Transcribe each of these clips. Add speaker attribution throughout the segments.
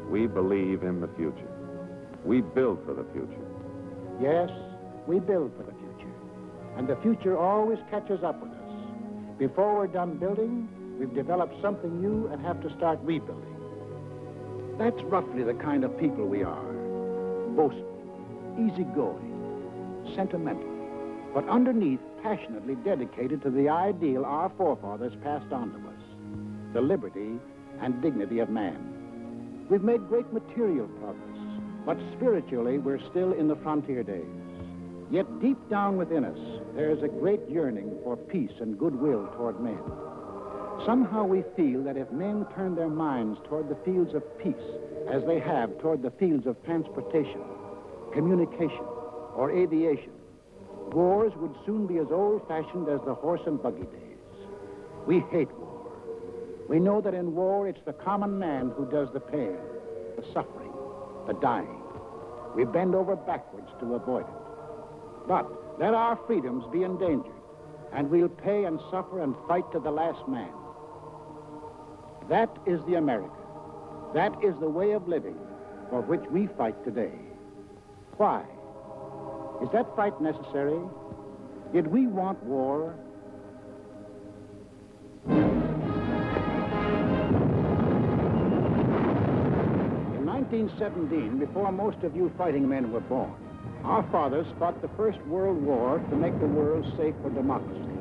Speaker 1: We believe in the future. We build for the future.
Speaker 2: Yes, we build for the future. And the future always catches up with us. Before we're done building, we've developed something new and have to start rebuilding. That's roughly the kind of people we are. Boastful, easygoing, sentimental, but underneath passionately dedicated to the ideal our forefathers passed on to us, the liberty and dignity of man. We've made great material progress, but spiritually we're still in the frontier days. Yet deep down within us, there is a great yearning for peace and goodwill toward men. Somehow we feel that if men turn their minds toward the fields of peace, as they have toward the fields of transportation, communication, or aviation, wars would soon be as old-fashioned as the horse and buggy days. We hate war. We know that in war, it's the common man who does the pain, the suffering, the dying. We bend over backwards to avoid it. But let our freedoms be endangered, and we'll pay and suffer and fight to the last man. That is the America. That is the way of living for which we fight today. Why? Is that fight necessary? Did we want war? In 1917, before most of you fighting men were born, our fathers fought the First World War to make the world safe for democracy,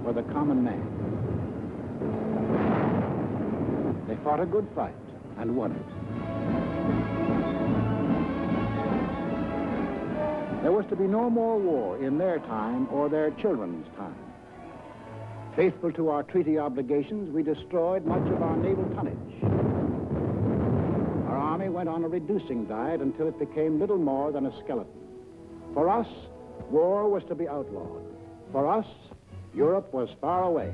Speaker 2: for the common man. They fought a good fight and won it. There was to be no more war in their time or their children's time. Faithful to our treaty obligations, we destroyed much of our naval tonnage. Our army went on a reducing diet until it became little more than a skeleton. For us, war was to be outlawed. For us, Europe was far away.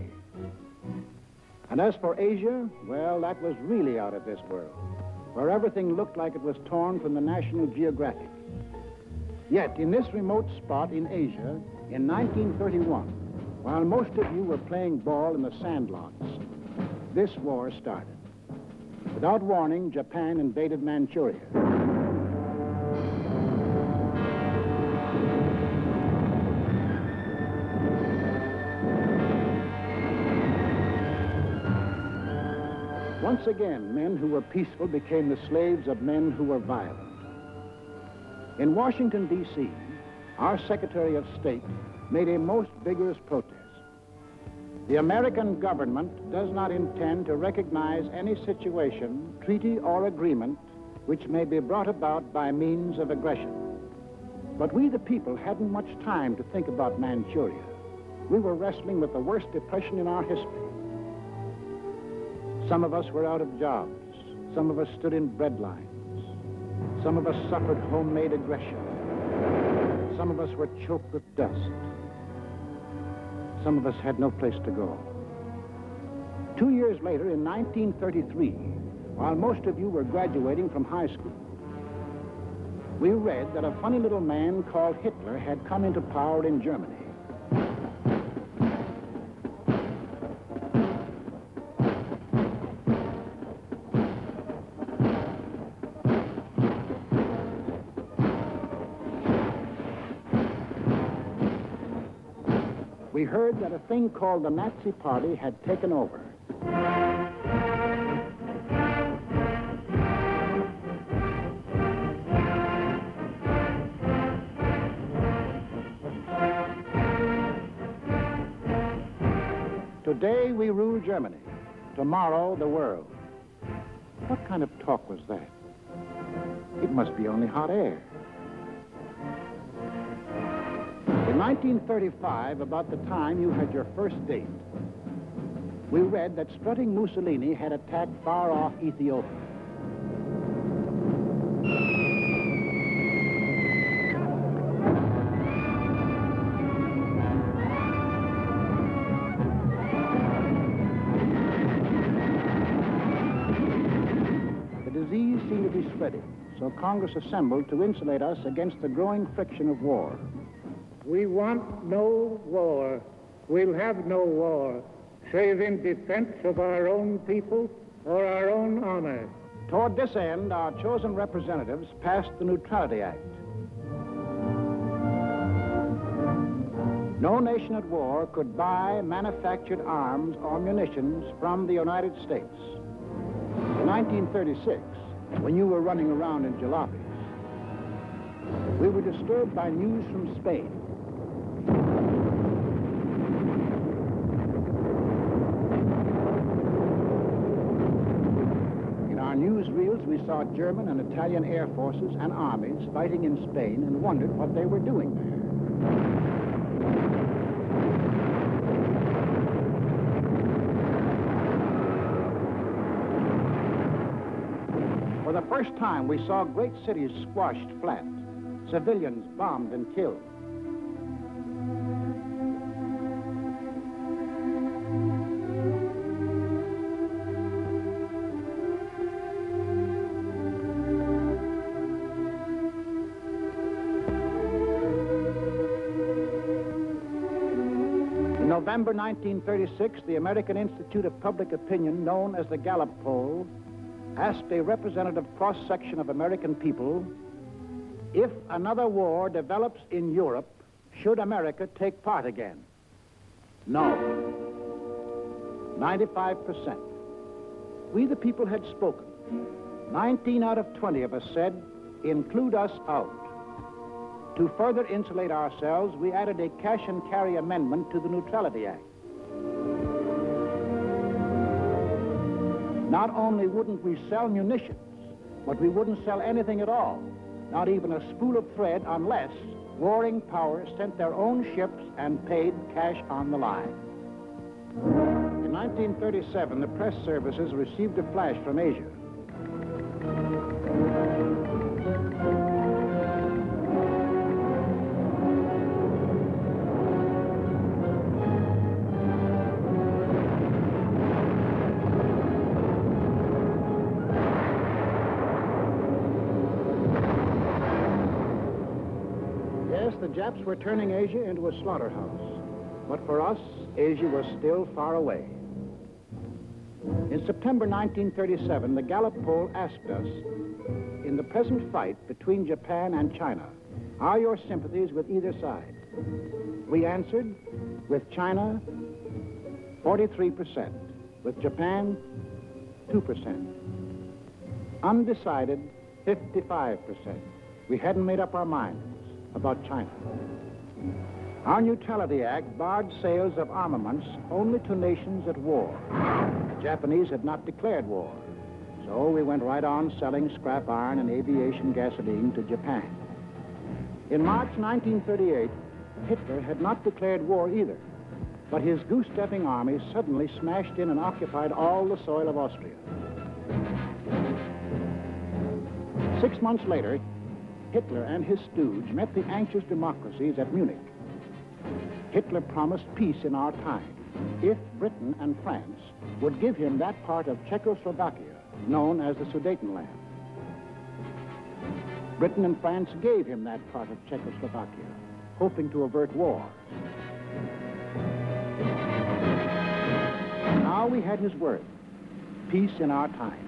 Speaker 2: And as for Asia, well, that was really out of this world, where everything looked like it was torn from the National Geographic. Yet, in this remote spot in Asia, in 1931, while most of you were playing ball in the sandlots, this war started. Without warning, Japan invaded Manchuria. Once again, men who were peaceful became the slaves of men who were violent. In Washington, D.C., our Secretary of State made a most vigorous protest. The American government does not intend to recognize any situation, treaty, or agreement which may be brought about by means of aggression. But we, the people, hadn't much time to think about Manchuria. We were wrestling with the worst depression in our history. Some of us were out of jobs. Some of us stood in bread lines. Some of us suffered homemade aggression. Some of us were choked with dust. Some of us had no place to go. 2 years later, in 1933, while most of you were graduating from high school, we read that a funny little man called Hitler had come into power in Germany. We heard that a thing called the Nazi Party had taken over. Today we rule Germany. Tomorrow the world. What kind of talk was that? It must be only hot air. In 1935, about the time you had your first date, we read that strutting Mussolini had attacked far-off Ethiopia. The disease seemed to be spreading, so Congress assembled to insulate us against the growing friction of war.
Speaker 3: We want no war. We'll have no war, save in defense of our own people or our own honor.
Speaker 2: Toward this end, our chosen representatives passed the Neutrality Act. No nation at war could buy manufactured arms or munitions from the United States. In 1936, when you were running around in jalopies, we were disturbed by news from Spain. In our newsreels, we saw German and Italian air forces and armies fighting in Spain and wondered what they were doing there. For the first time, we saw great cities squashed flat, civilians bombed and killed. In November 1936, the American Institute of Public Opinion, known as the Gallup Poll, asked a representative cross-section of American people, if another war develops in Europe, should America take part again? No. 95%. We the people had spoken. 19 out of 20 of us said, include us out. To further insulate ourselves, we added a cash and carry amendment to the Neutrality Act. Not only wouldn't we sell munitions, but we wouldn't sell anything at all, not even a spool of thread, unless warring powers sent their own ships and paid cash on the line. In 1937, the press services received a flash from Asia. The Japs were turning Asia into a slaughterhouse. But for us, Asia was still far away. In September 1937, the Gallup poll asked us, in the present fight between Japan and China, are your sympathies with either side? We answered, with China, 43%. With Japan, 2%. Undecided, 55%. We hadn't made up our minds about China. Our Neutrality Act barred sales of armaments only to nations at war. The Japanese had not declared war, so we went right on selling scrap iron and aviation gasoline to Japan. In March 1938, Hitler had not declared war either, but his goose-stepping army suddenly smashed in and occupied all the soil of Austria. 6 months later, Hitler and his stooge met the anxious democracies at Munich. Hitler promised peace in our time if Britain and France would give him that part of Czechoslovakia known as the Sudetenland. Britain and France gave him that part of Czechoslovakia, hoping to avert war. Now we had his word, peace in our time.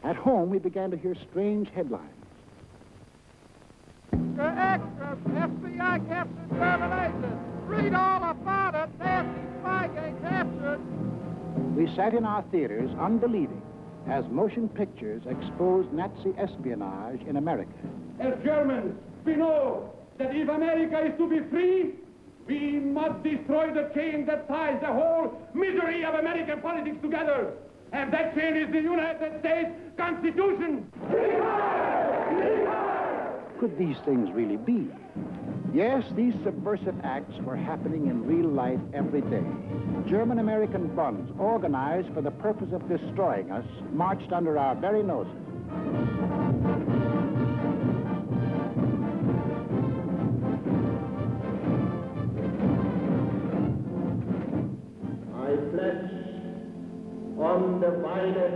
Speaker 2: At home, we began to hear strange headlines.
Speaker 3: Mr. Extras, FBI captured German agent. Read all about it. Nasty Spygate captured.
Speaker 2: We sat in our theaters unbelieving as motion pictures exposed Nazi espionage in America.
Speaker 4: As Germans, we know that if America is to be free, we must destroy the chain that ties the whole misery of American politics together. And that chain is the United States Constitution.
Speaker 2: Could these things really be? Yes, these subversive acts were happening in real life every day. German-American bonds, organized for the purpose of destroying us, marched under our very noses.
Speaker 5: I pledge undivided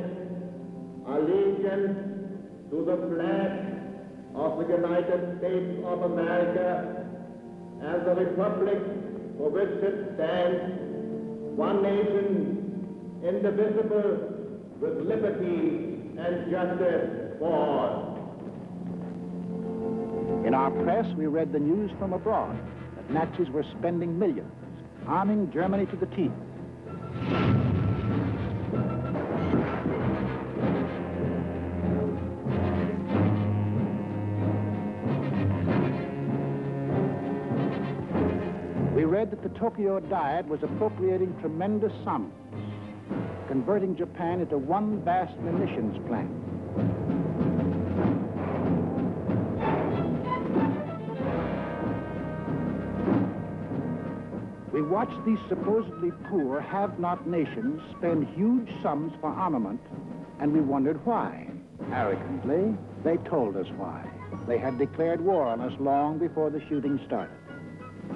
Speaker 5: allegiance to the flag of the United States of America and the republic for which it stands, one nation, indivisible, with liberty and justice for all.
Speaker 2: In our press, we read the news from abroad that Nazis were spending millions, arming Germany to the teeth. We read that the Tokyo Diet was appropriating tremendous sums, converting Japan into one vast munitions plant. We watched these supposedly poor, have-not nations spend huge sums for armament, and we wondered why. Arrogantly, they told us why. They had declared war on us long before the shooting started.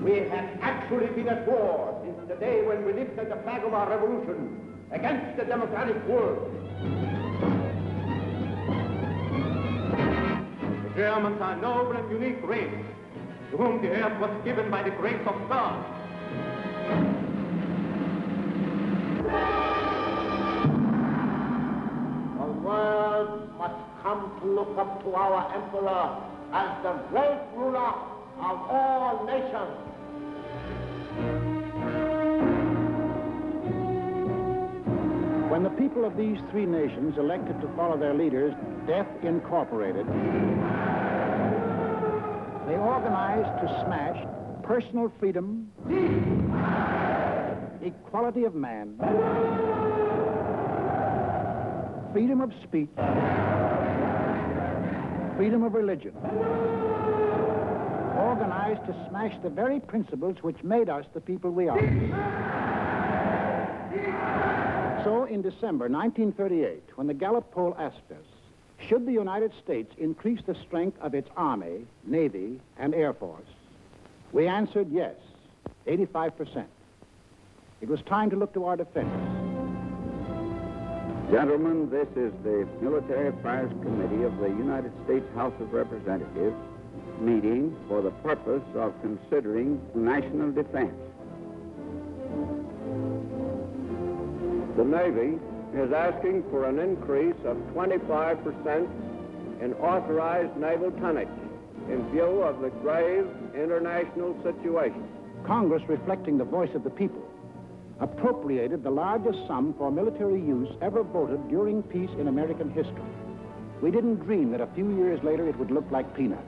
Speaker 4: We have actually been at war since the day when we lifted the flag of our revolution against the democratic world. The Germans are a noble and unique race, to whom the earth was given by the grace of God.
Speaker 5: The world must come to look up to our emperor as the great ruler of all nations.
Speaker 2: When the people of these three nations elected to follow their leaders, Death Incorporated, they organized to smash personal freedom, equality of man, freedom of speech, freedom of religion, organized to smash the very principles which made us the people we are. So in December 1938, when the Gallup poll asked us, should the United States increase the strength of its Army, Navy, and Air Force, we answered yes, 85%. It was time to look to our defense.
Speaker 1: Gentlemen, this is the Military Affairs Committee of the United States House of Representatives meeting for the purpose of considering national defense.
Speaker 6: The Navy is asking for an increase of 25% in authorized naval tonnage in view of the grave international situation.
Speaker 2: Congress, reflecting the voice of the people, appropriated the largest sum for military use ever voted during peace in American history. We didn't dream that a few years later it would look like peanuts.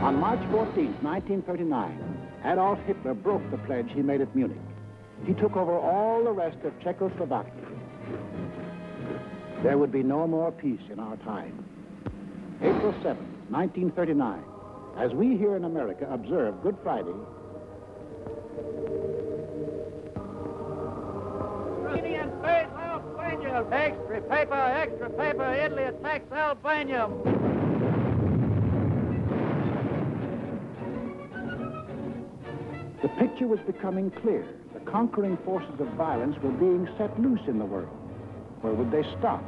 Speaker 2: On March 14, 1939, Adolf Hitler broke the pledge he made at Munich. He took over all the rest of Czechoslovakia. There would be no more peace in our time. April 7, 1939, as we here in America observe Good Friday,
Speaker 3: Ukrainian base Albania. Extra paper, Italy attacks Albania.
Speaker 2: the picture was becoming clear. The conquering forces of violence were being set loose in the world. Where would they stop?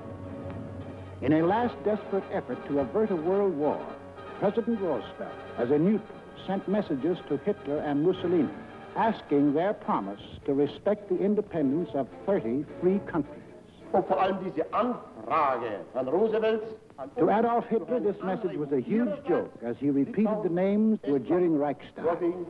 Speaker 2: In a last desperate effort to avert a world war, President Roosevelt, as a neutral, sent messages to Hitler and Mussolini, asking their promise to respect the independence of 30 free countries.
Speaker 5: Und vor allem diese Anfrage von Roosevelts.
Speaker 2: To Adolf Hitler, this message was a huge joke as he repeated the names to a jeering Reichstag.
Speaker 5: Norwegen,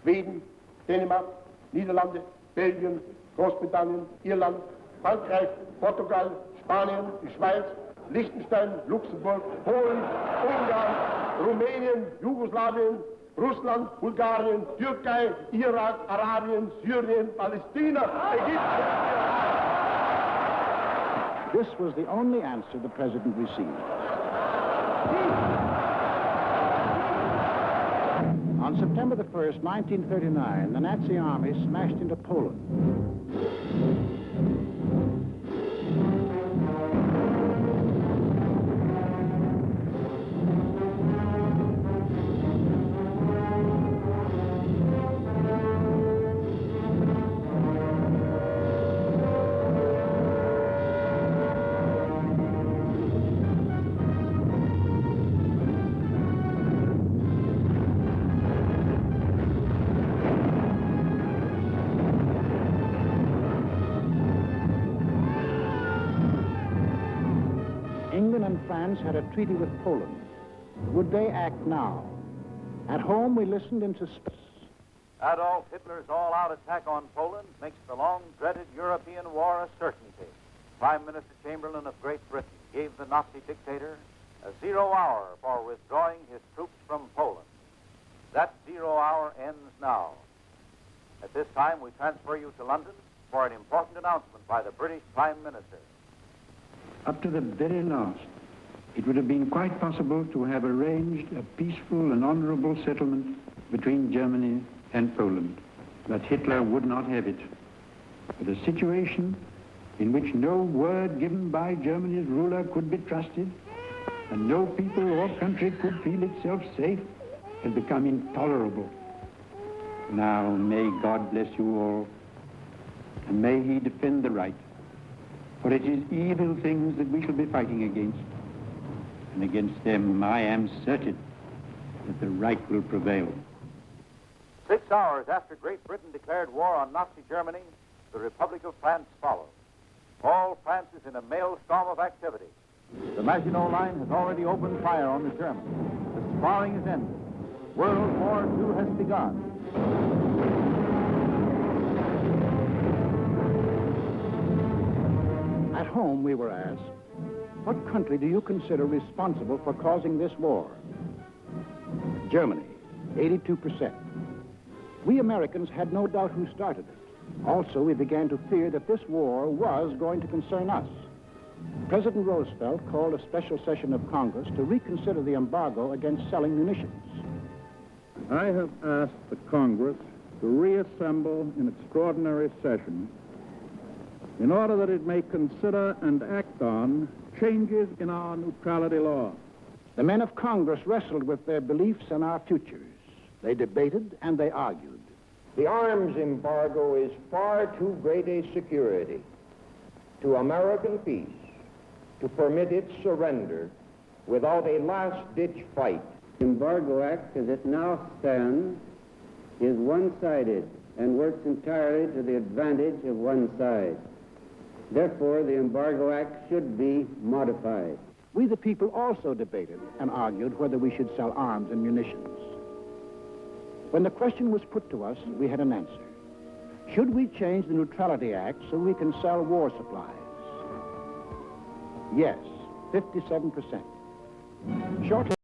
Speaker 5: Schweden, Dänemark, Niederlande, Belgien, Großbritannien, Irland, Frankreich, Portugal, Spanien, die Schweiz, Liechtenstein, Luxemburg, Polen, Ungarn, Rumänien, Jugoslawien, Russland, Bulgarien, Türkei, Irak, Arabien, Syrien, Palästina, Ägypten.
Speaker 2: This was the only answer the president received. On September the 1st, 1939, the Nazi army smashed into Poland. and France had a treaty with Poland. Would they act now? At home, we listened in suspense.
Speaker 7: Adolf Hitler's all-out attack on Poland makes the long-dreaded European war a certainty. Prime Minister Chamberlain of Great Britain gave the Nazi dictator a 0 hour for withdrawing his troops from Poland. That 0 hour ends now. At this time, we transfer you to London for an important announcement by the British Prime Minister.
Speaker 8: Up to the very last, it would have been quite possible to have arranged a peaceful and honorable settlement between Germany and Poland. But Hitler would not have it. But a situation in which no word given by Germany's ruler could be trusted, and no people or country could feel itself safe, had become intolerable. Now, may God bless you all, and may he defend the right, for it is evil things that we shall be fighting against, and against them I am certain that the right will prevail.
Speaker 7: 6 hours after Great Britain declared war on Nazi Germany, the Republic of France followed. All France is in a maelstrom of activity.
Speaker 9: The Maginot Line has already opened fire on the Germans. The sparring is ended. World War II has begun.
Speaker 2: At home, we were asked, what country do you consider responsible for causing this war? Germany, 82%. We Americans had no doubt who started it. Also, we began to fear that this war was going to concern us. President Roosevelt called a special session of Congress to reconsider the embargo against selling munitions.
Speaker 10: I have asked the Congress to reassemble in extraordinary session in order that it may consider and act on changes in our neutrality law.
Speaker 2: The men of Congress wrestled with their beliefs and our futures. They debated and they argued.
Speaker 6: The arms embargo is far too great a security to American peace to permit its surrender without a last-ditch fight.
Speaker 11: The Embargo Act, as it now stands, is one-sided and works entirely to the advantage of one side. Therefore, the Embargo Act should be modified.
Speaker 2: We, the people, also debated and argued whether we should sell arms and munitions. When the question was put to us, we had an answer. Should we change the Neutrality Act so we can sell war supplies? Yes, 57%. Shortly